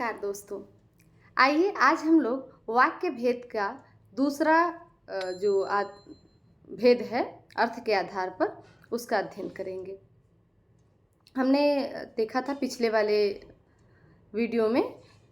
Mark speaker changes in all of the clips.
Speaker 1: नमस्कार दोस्तों। आइए आज हम लोग वाक्य भेद का दूसरा भेद है अर्थ के आधार पर उसका अध्ययन करेंगे। हमने देखा था पिछले वाले वीडियो में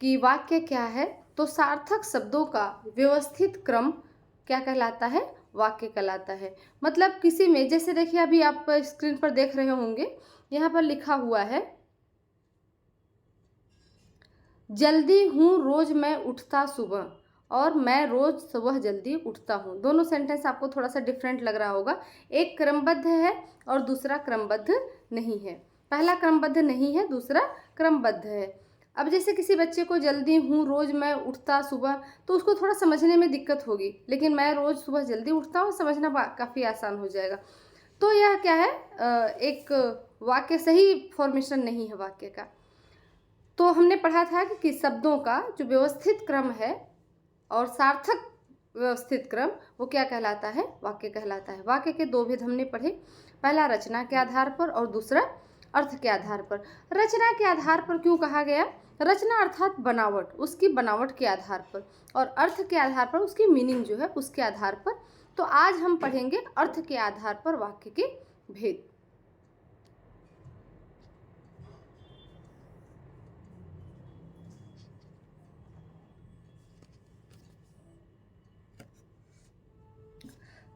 Speaker 1: कि वाक्य क्या है, तो सार्थक शब्दों का व्यवस्थित क्रम क्या कहलाता है, वाक्य कहलाता है। मतलब किसी में, जैसे देखिए अभी आप स्क्रीन पर देख रहे होंगे, यहाँ पर लिखा हुआ है जल्दी हूँ रोज मैं उठता सुबह, और मैं रोज सुबह जल्दी उठता हूँ। दोनों सेंटेंस आपको थोड़ा सा डिफरेंट लग रहा होगा। एक क्रमबद्ध है और दूसरा क्रमबद्ध नहीं है। पहला क्रमबद्ध नहीं है, दूसरा क्रमबद्ध है। अब जैसे किसी बच्चे को जल्दी हूँ रोज मैं उठता सुबह, तो उसको थोड़ा समझने में दिक्कत होगी, लेकिन मैं रोज सुबह जल्दी उठता हूँ समझना काफ़ी आसान हो जाएगा। तो यह क्या है, एक वाक्य सही फॉर्मेशन नहीं है वाक्य का। तो हमने पढ़ा था कि शब्दों का जो व्यवस्थित क्रम है और सार्थक व्यवस्थित क्रम, वो क्या कहलाता है, वाक्य कहलाता है। वाक्य के दो भेद हमने पढ़े, पहला रचना के आधार पर और दूसरा अर्थ के आधार पर। रचना के आधार पर क्यों कहा गया? रचना अर्थात बनावट, उसकी बनावट के आधार पर, और अर्थ के आधार पर उसकी मीनिंग जो है उसके आधार पर। तो आज हम पढ़ेंगे अर्थ के आधार पर वाक्य के भेद।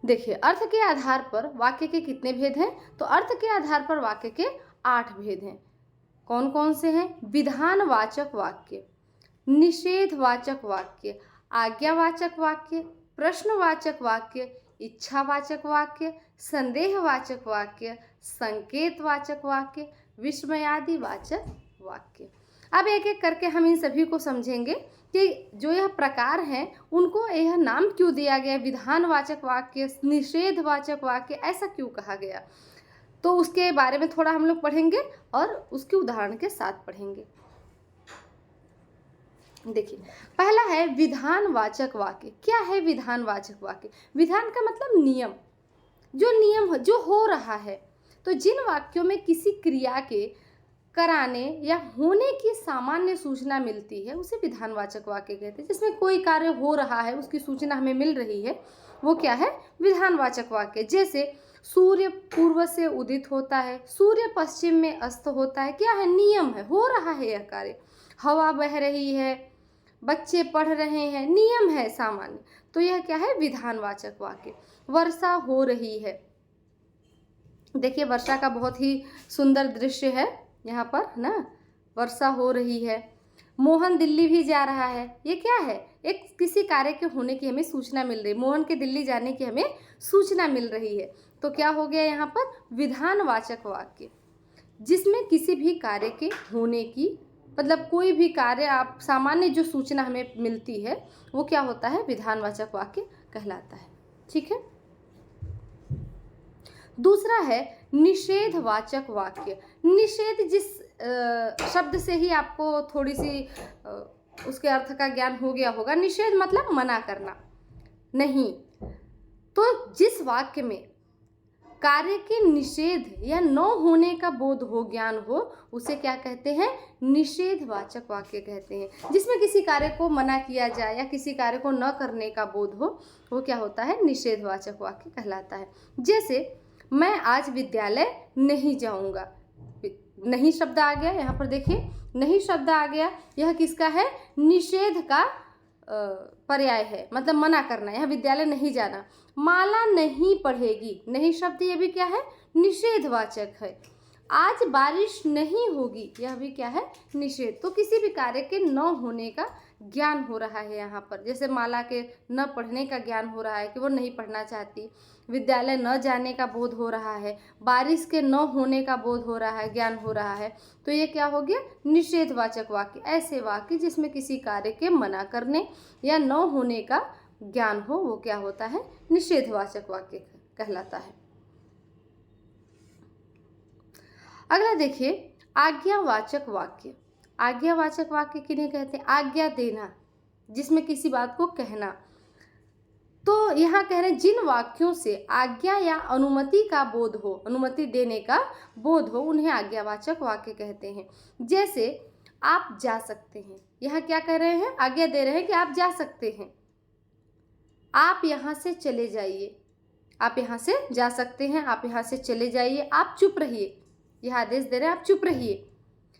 Speaker 1: देखिए, अर्थ के आधार पर वाक्य के कितने भेद हैं? तो अर्थ के आधार पर वाक्य के 8 भेद हैं। कौन कौन से हैं? विधानवाचक वाक्य, निषेधवाचक वाक्य, आज्ञावाचक वाक्य, प्रश्नवाचक वाक्य, इच्छावाचक वाक्य, संदेहवाचक वाक्य, संकेतवाचक वाक्य, विस्मयादिवाचक वाक्य। अब एक एक करके हम इन सभी को समझेंगे कि जो यह प्रकार हैं उनको यह नाम क्यों दिया गया, विधानवाचक वाक्य, निषेधवाचक वाक्य, ऐसा क्यों कहा गया। तो उसके बारे में थोड़ा हम लोग पढ़ेंगे और उसके उदाहरण के साथ पढ़ेंगे। देखिए, पहला है विधानवाचक वाक्य। क्या है विधानवाचक वाक्य? विधान का मतलब नियम, जो नियम जो हो रहा है। तो जिन वाक्यों में किसी क्रिया के कराने या होने की सामान्य सूचना मिलती है उसे विधानवाचक वाक्य कहते हैं। जिसमें कोई कार्य हो रहा है, उसकी सूचना हमें मिल रही है, वो क्या है? विधानवाचक वाक्य। जैसे सूर्य पूर्व से उदित होता है, सूर्य पश्चिम में अस्त होता है। क्या है? नियम है, हो रहा है यह कार्य। हवा बह रही है, बच्चे पढ़ रहे हैं, नियम है सामान्य। तो यह क्या है? विधानवाचक वाक्य। वर्षा हो रही है, देखिए वर्षा का बहुत ही सुंदर दृश्य है यहाँ पर, है ना, वर्षा हो रही है। मोहन दिल्ली भी जा रहा है, ये क्या है? एक किसी कार्य के होने की हमें सूचना मिल रही है। मोहन के दिल्ली जाने की हमें सूचना मिल रही है। तो क्या हो गया यहाँ पर? विधानवाचक वाक्य, जिसमें किसी भी कार्य के होने की, मतलब कोई भी कार्य आप सामान्य जो सूचना हमें मिलती है वो क्या होता है? विधानवाचक वाक्य कहलाता है। ठीक है। दूसरा है निषेधवाचक वाक्य। निषेध, जिस शब्द से ही आपको थोड़ी सी उसके अर्थ का ज्ञान हो गया होगा। निषेध मतलब मना करना, नहीं। तो जिस वाक्य में कार्य के निषेध या न होने का बोध हो, ज्ञान हो, उसे क्या कहते हैं? निषेधवाचक वाक्य कहते हैं। जिसमें किसी कार्य को मना किया जाए या किसी कार्य को न करने का बोध हो, वो क्या होता है? निषेधवाचक वाक्य कहलाता है। जैसे मैं आज विद्यालय नहीं जाऊंगा, नहीं शब्द आ गया यहाँ पर। देखिए, नहीं शब्द आ गया, यह किसका है? निषेध का पर्याय है, मतलब मना करना। यहाँ विद्यालय नहीं जाना। माला नहीं पढ़ेगी, नहीं शब्द ये भी क्या है? निषेधवाचक है। आज बारिश नहीं होगी, यह भी क्या है? निषेध। तो किसी भी कार्य के न होने का ज्ञान हो रहा है यहाँ पर। जैसे माला के न पढ़ने का ज्ञान हो रहा है कि वो नहीं पढ़ना चाहती, विद्यालय न जाने का बोध हो रहा है, बारिश के न होने का बोध हो रहा है, ज्ञान हो रहा है। तो ये क्या हो गया? निषेधवाचक वाक्य। ऐसे वाक्य जिसमें किसी कार्य के मना करने या न होने का ज्ञान हो, वो क्या होता है? निषेधवाचक वाक्य कहलाता है। अगला देखिए, आज्ञावाचक वाक्य। आज्ञावाचक वाक्य किन्हें कहते हैं? आज्ञा देना, जिसमें किसी बात को कहना। तो यहाँ कह रहे हैं जिन वाक्यों से आज्ञा या अनुमति का बोध हो, अनुमति देने का बोध हो, उन्हें आज्ञावाचक वाक्य कहते हैं। जैसे आप जा सकते हैं। यहाँ क्या कह रहे हैं, आज्ञा दे रहे हैं कि आप जा सकते हैं। आप यहाँ से चले जाइए, आप यहाँ से जा सकते हैं, आप यहाँ से चले जाइए, आप चुप रहिए। यह आदेश दे रहे हैं आप चुप रहिए,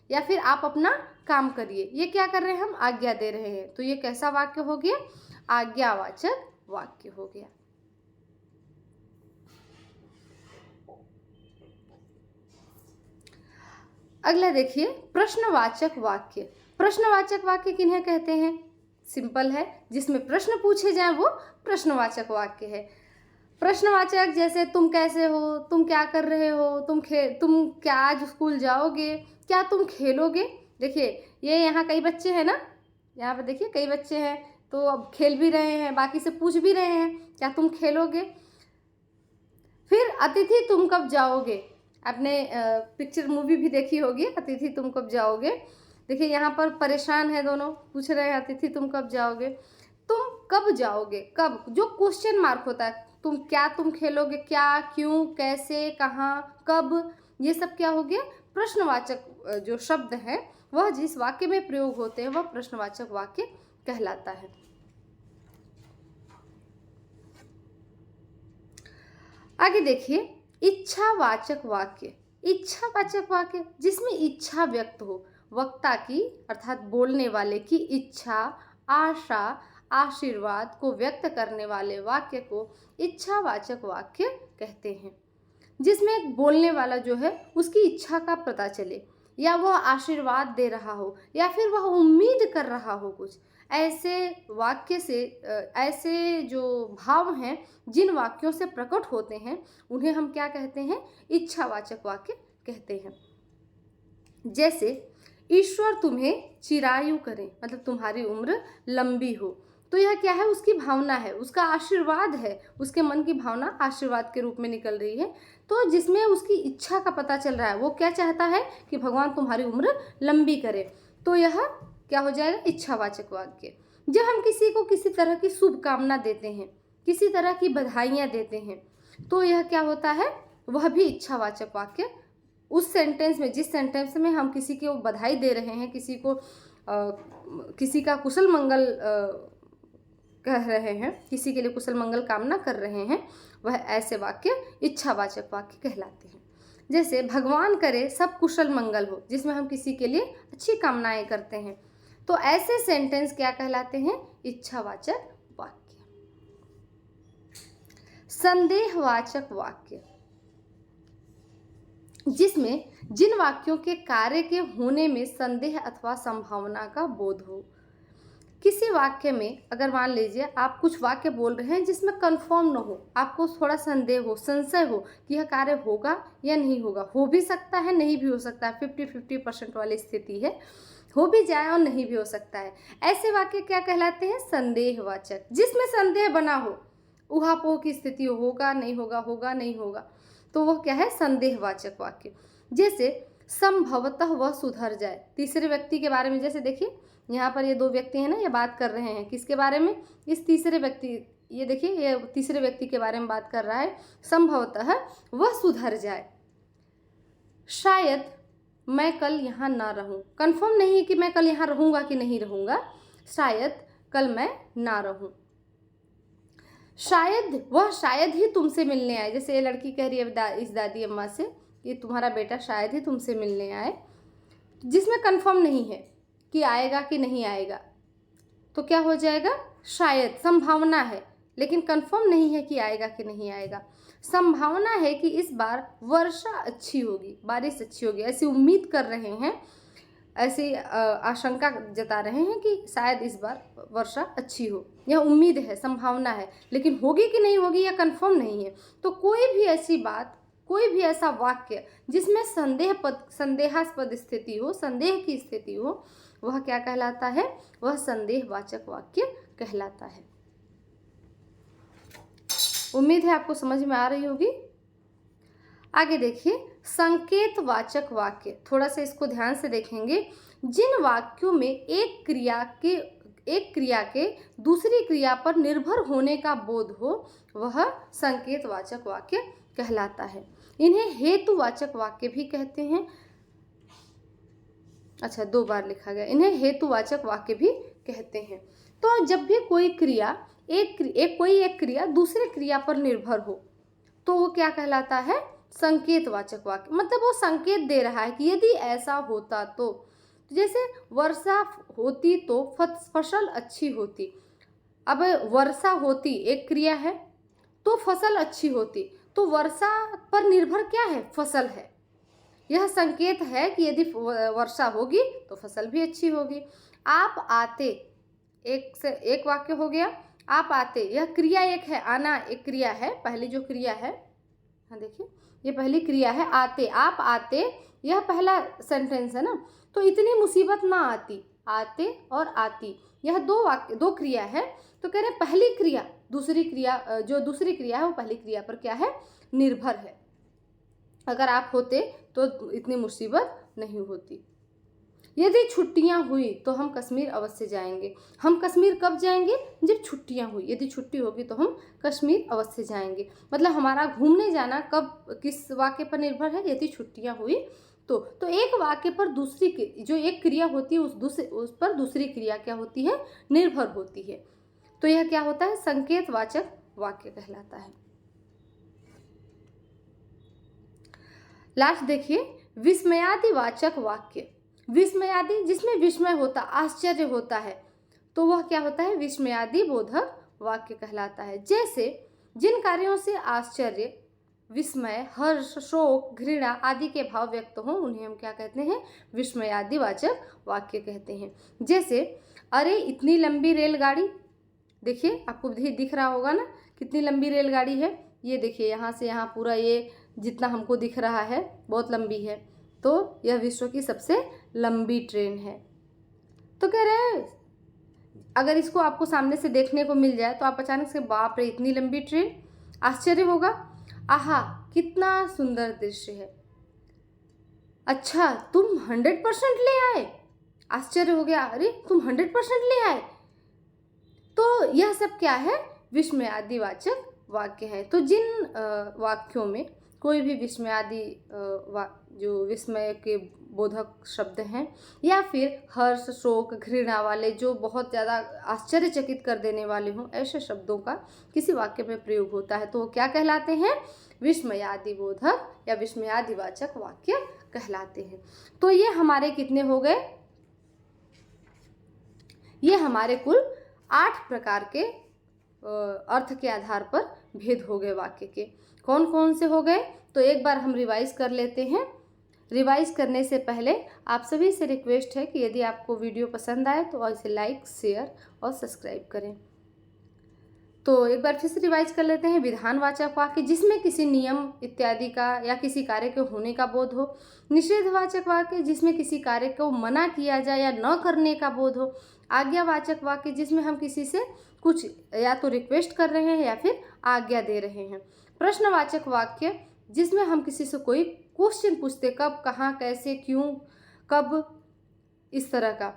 Speaker 1: या फिर आप अपना काम करिए। ये क्या कर रहे हैं, हम आज्ञा दे रहे हैं। तो ये कैसा वाक्य हो गया, आज्ञावाचक वाक्य हो गया। अगला देखिए, प्रश्नवाचक वाक्य। प्रश्नवाचक वाक्य किन्हें कहते हैं, सिंपल है, जिसमें प्रश्न पूछे जाएं वो प्रश्नवाचक वाक्य है। प्रश्नवाचक जैसे तुम कैसे हो, तुम क्या कर रहे हो, तुम क्या आज स्कूल जाओगे, क्या तुम खेलोगे। देखिए ये यहाँ कई बच्चे हैं ना, यहाँ पर देखिए कई बच्चे हैं, तो अब खेल भी रहे हैं, बाकी से पूछ भी रहे हैं क्या तुम खेलोगे। फिर अतिथि तुम कब जाओगे, आपने पिक्चर मूवी भी देखी होगी, अतिथि तुम कब जाओगे। देखिए यहाँ पर परेशान है दोनों, पूछ रहे हैं अतिथि तुम कब जाओगे, तुम कब जाओगे। कब जो क्वेश्चन मार्क होता है, तुम खेलोगे, क्या, क्यों, कैसे, कहाँ, कब, ये सब क्या हो गया, प्रश्नवाचक जो शब्द हैं वह जिस वाक्य में प्रयोग होते हैं वह प्रश्नवाचक वाक्य कहलाता है। आगे देखिए, इच्छावाचक वाक्य। इच्छावाचक वाक्य जिसमें इच्छा व्यक्त हो, वक्ता की अर्थात बोलने वाले की इच्छा, आशा, आशीर्वाद को व्यक्त करने वाले वाक्य को इच्छावाचक वाक्य कहते हैं। जिसमें बोलने वाला जो है उसकी इच्छा का पता चले, या वह आशीर्वाद दे रहा हो, या फिर वह उम्मीद कर रहा हो कुछ। ऐसे वाक्य से ऐसे जो भाव हैं जिन वाक्यों से प्रकट होते हैं उन्हें हम क्या कहते हैं, इच्छावाचक वाक्य कहते हैं। जैसे ईश्वर तुम्हें चिरायु करे, मतलब तुम्हारी उम्र लंबी हो। तो यह क्या है, उसकी भावना है, उसका आशीर्वाद है, उसके मन की भावना आशीर्वाद के रूप में निकल रही है। तो जिसमें उसकी इच्छा का पता चल रहा है, वो क्या चाहता है कि भगवान तुम्हारी उम्र लंबी करे। तो यह क्या हो जाएगा, इच्छावाचक वाक्य। जब हम किसी को किसी तरह की शुभकामना देते हैं, किसी तरह की बधाइयाँ देते हैं, तो यह क्या होता है, वह भी इच्छावाचक वाक्य। उस सेंटेंस में, जिस सेंटेंस में हम किसी को बधाई दे रहे हैं, किसी का कुशल मंगल कह रहे हैं, किसी के लिए कुशल मंगल कामना कर रहे हैं, वह ऐसे वाक्य इच्छावाचक वाक्य कहलाते हैं। जैसे भगवान करे सब कुशल मंगल हो, जिसमें हम किसी के लिए अच्छी कामनाएं करते हैं, तो ऐसे सेंटेंस क्या कहलाते हैं, इच्छावाचक वाक्य। संदेहवाचक वाक्य, जिसमें जिन वाक्यों के कार्य के होने में संदेह अथवा संभावना का बोध हो। किसी वाक्य में अगर मान लीजिए आप कुछ वाक्य बोल रहे हैं जिसमें कंफर्म न हो, आपको थोड़ा संदेह हो, संशय हो कि यह कार्य होगा या नहीं होगा, हो भी सकता है नहीं भी हो सकता है, 50-50% वाली स्थिति है, हो भी जाए और नहीं भी हो सकता है। ऐसे वाक्य क्या कहलाते हैं, संदेहवाचक। जिसमें संदेह बना हो, ऊहापोह की स्थिति हो, होगा नहीं होगा, होगा नहीं होगा, तो वह क्या है, संदेहवाचक वाक्य। जैसे संभवतः वह सुधर जाए, तीसरे व्यक्ति के बारे में। जैसे देखिए यहाँ पर ये दो व्यक्ति हैं ना, ये बात कर रहे हैं किसके बारे में, इस तीसरे व्यक्ति, ये देखिए ये तीसरे व्यक्ति के बारे में बात कर रहा है, संभवतः वह सुधर जाए। शायद मैं कल यहाँ ना रहूं, कंफर्म नहीं है कि मैं कल यहाँ रहूंगा कि नहीं रहूंगा, शायद कल मैं ना रहूं। शायद ही तुमसे मिलने आए। जैसे ये लड़की कह रही है इस दादी अम्मा से कि तुम्हारा बेटा शायद ही तुमसे मिलने आए, जिसमें कंफर्म नहीं है कि आएगा कि नहीं आएगा, तो क्या हो जाएगा, शायद। संभावना है लेकिन कंफर्म नहीं है कि आएगा कि नहीं आएगा। संभावना है कि इस बार वर्षा अच्छी होगी, बारिश अच्छी होगी, ऐसी उम्मीद कर रहे हैं, ऐसी आशंका जता रहे हैं कि शायद इस बार वर्षा अच्छी हो, यह उम्मीद है, संभावना है, लेकिन होगी कि नहीं होगी यह कंफर्म नहीं है। तो कोई भी ऐसी बात, कोई भी ऐसा वाक्य जिसमें संदेहास्पद स्थिति हो, संदेह की स्थिति हो, वह क्या कहलाता है, वह संदेहवाचक वाक्य कहलाता है। उम्मीद है आपको समझ में आ रही होगी। आगे देखिए, संकेतवाचक वाक्य। थोड़ा सा इसको ध्यान से देखेंगे। जिन वाक्यों में एक क्रिया के दूसरी क्रिया पर निर्भर होने का बोध हो, वह संकेतवाचक वाक्य कहलाता है। इन्हें हेतुवाचक वाक्य भी कहते हैं। अच्छा 2 बार लिखा गया। इन्हें हेतुवाचक वाक्य भी कहते हैं। तो जब भी कोई क्रिया एक क्रिया दूसरे क्रिया पर निर्भर हो तो वो क्या कहलाता है? संकेतवाचक वाक्य। मतलब वो संकेत दे रहा है कि यदि ऐसा होता तो जैसे वर्षा होती तो फसल अच्छी होती। अब वर्षा होती एक क्रिया है तो फसल अच्छी होती, तो वर्षा पर निर्भर क्या है? फसल है। यह संकेत है कि यदि वर्षा होगी तो फसल भी अच्छी होगी। आप आते, एक वाक्य हो गया। आप आते, यह क्रिया एक है, आना एक क्रिया है, पहली जो क्रिया है, हाँ देखिए ये पहली क्रिया है आते। आप आते यह पहला सेंटेंस है ना, तो इतनी मुसीबत ना आती। आते और आती यह दो क्रिया है। तो कह रहे हैं पहली क्रिया दूसरी क्रिया, जो दूसरी क्रिया है वो पहली क्रिया पर क्या है? निर्भर है। अगर आप होते तो इतनी मुसीबत नहीं होती। यदि छुट्टियां हुई तो हम कश्मीर अवश्य जाएंगे। हम कश्मीर कब जाएंगे? जब छुट्टियां हुई। यदि छुट्टी होगी तो हम कश्मीर अवश्य जाएंगे। मतलब हमारा घूमने जाना कब किस वाक्य पर निर्भर है? यदि छुट्टियां हुई तो एक वाक्य पर दूसरी जो एक क्रिया होती है उस पर दूसरी क्रिया क्या होती है? निर्भर होती है। तो यह क्या होता है? संकेतवाचक वाक्य कहलाता है। लास्ट देखिए, विस्मयादिवाचक वाक्य। विस्मयादि जिसमें विस्मय होता, आश्चर्य होता है, तो वह क्या होता है? विस्मयादि बोधक वाक्य कहलाता है। जैसे जिन कार्यों से आश्चर्य, विस्मय, हर्ष, शोक, घृणा आदि के भाव व्यक्त हों उन्हें हम क्या कहते हैं? विस्मयादिवाचक वाक्य कहते हैं। जैसे अरे इतनी लंबी रेलगाड़ी, देखिए आपको भी दिख रहा होगा ना कितनी लंबी रेलगाड़ी है। ये देखिए यहाँ से यहाँ पूरा ये जितना हमको दिख रहा है बहुत लंबी है, तो यह विश्व की सबसे लंबी ट्रेन है। तो कह रहे हैं अगर इसको आपको सामने से देखने को मिल जाए तो आप अचानक से बाप रे इतनी लंबी ट्रेन, आश्चर्य होगा। आहा कितना सुंदर दृश्य है। अच्छा तुम 100% ले आए, आश्चर्य हो गया। अरे तुम 100% ले आए। तो यह सब क्या है? विस्मयादिवाचक वाक्य है। तो जिन वाक्यों में कोई भी विस्मयादि जो विस्मय के बोधक शब्द हैं या फिर हर्ष, शोक, घृणा वाले जो बहुत ज़्यादा आश्चर्यचकित कर देने वाले हों, ऐसे शब्दों का किसी वाक्य में प्रयोग होता है तो वो क्या कहलाते हैं? विस्मयादि बोधक या विस्मयादिवाचक वाक्य कहलाते हैं। तो ये हमारे कितने हो गए? ये हमारे कुल 8 प्रकार के अर्थ के आधार पर भेद हो गए वाक्य के। कौन कौन से हो गए? तो एक बार हम रिवाइज कर लेते हैं। रिवाइज करने से पहले आप सभी से रिक्वेस्ट है कि यदि आपको वीडियो पसंद आए तो इसे लाइक, शेयर और सब्सक्राइब करें। तो एक बार फिर से रिवाइज कर लेते हैं। विधानवाचक वाक्य जिसमें किसी नियम इत्यादि का या किसी कार्य के होने का बोध हो। निषेधवाचक वाक्य जिसमें किसी कार्य को मना किया जाए या न करने का बोध हो। आज्ञावाचक वाक्य जिसमें हम किसी से कुछ या तो रिक्वेस्ट कर रहे हैं या फिर आज्ञा दे रहे हैं। प्रश्नवाचक वाक्य जिसमें हम किसी से कोई क्वेश्चन पूछते, कब, कहाँ, कैसे, क्यों, कब, इस तरह का।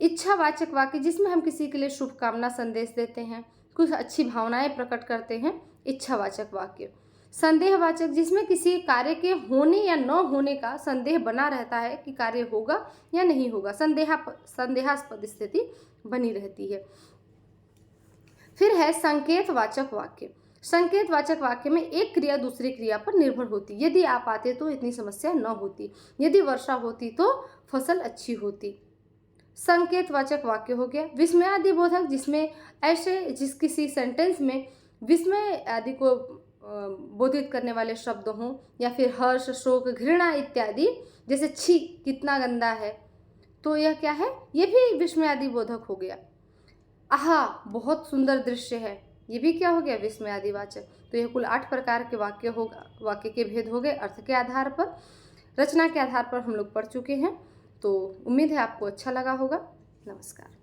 Speaker 1: इच्छावाचक वाक्य जिसमें हम किसी के लिए शुभकामना संदेश देते हैं, कुछ अच्छी भावनाएं प्रकट करते हैं, इच्छावाचक वाक्य। संदेहवाचक जिसमें किसी कार्य के होने या न होने का संदेह बना रहता है कि कार्य होगा या नहीं होगा, संदेहास्पद स्थिति बनी रहती है। फिर है संकेतवाचक वाक्य। संकेतवाचक वाक्य में एक क्रिया दूसरी क्रिया पर निर्भर होती। यदि आप आते तो इतनी समस्या न होती, यदि वर्षा होती तो फसल अच्छी होती। संकेतवाचक वाक्य हो गया। विस्मयादि बोधक जिसमें किसी सेंटेंस में विस्मय आदि को बोधित करने वाले शब्द हों या फिर हर्ष, शोक, घृणा इत्यादि, जैसे छी कितना गंदा है, तो यह क्या है? ये भी विस्मयादि बोधक हो गया। आहा बहुत सुंदर दृश्य है, ये भी क्या हो गया? विस्मयादिवाचक। तो यह कुल 8 प्रकार के वाक्य के भेद हो गए। अर्थ के आधार पर, रचना के आधार पर हम लोग पढ़ चुके हैं। तो उम्मीद है आपको अच्छा लगा होगा। नमस्कार।